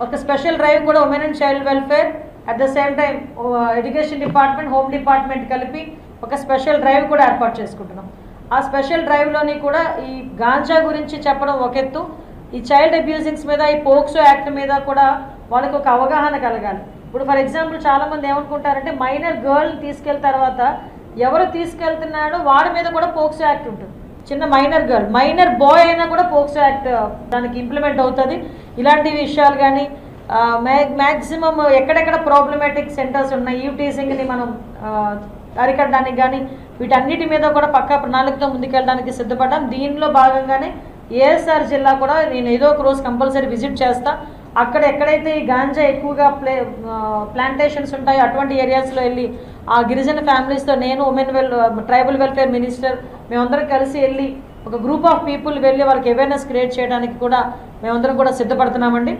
ఒక special drive కూడా women and child welfare at the same time education department, home department కలిపి ఒక special drive కూడా ఏర్పాటు చేసుకుంటున్నాం. ఆ స్పెషల్ డ్రైవ్లోని కూడా ఈ గాంజా గురించి చెప్పడం ఒక ఎత్తు, ఈ చైల్డ్ అబ్యూజింగ్స్ మీద, ఈ పోక్సో యాక్ట్ మీద కూడా వాళ్ళకి ఒక అవగాహన కలగాలి. ఇప్పుడు ఫర్ ఎగ్జాంపుల్ చాలామంది ఏమనుకుంటారంటే మైనర్ గర్ల్ తీసుకెళ్ళిన తర్వాత ఎవరు తీసుకెళ్తున్నాడో వాడి మీద కూడా పోక్సో యాక్ట్ ఉంటుంది. చిన్న మైనర్ గర్ల్, మైనర్ బాయ్ అయినా కూడా పోక్సో యాక్ట్ దానికి ఇంప్లిమెంట్ అవుతుంది. ఇలాంటి విషయాలు కానీ మ్యాక్సిమం ఎక్కడెక్కడ ప్రాబ్లమాటిక్ సెంటర్స్ ఉన్నాయి, ఈవ్ టీజింగ్ని మనం అరికట్టడానికి కానీ వీటన్నిటి మీద కూడా పక్కా ప్రణాళికతో ముందుకెళ్ళడానికి సిద్ధపడ్డాం. దీనిలో భాగంగానే ఏఎస్ఆర్ జిల్లా కూడా నేను ఏదో ఒక రోజు కంపల్సరీ విజిట్ చేస్తా. అక్కడ ఎక్కడైతే ఈ గాంజా ఎక్కువగా ప్లాంటేషన్స్ ఉంటాయో అటువంటి ఏరియాస్లో వెళ్ళి ఆ గిరిజన ఫ్యామిలీస్తో నేను ట్రైబల్ వెల్ఫేర్ మినిస్టర్ మేమందరం కలిసి వెళ్ళి ఒక గ్రూప్ ఆఫ్ పీపుల్ వెళ్ళి వాళ్ళకి అవేర్నెస్ క్రియేట్ చేయడానికి కూడా మేమందరం కూడా సిద్ధపడుతున్నామండి.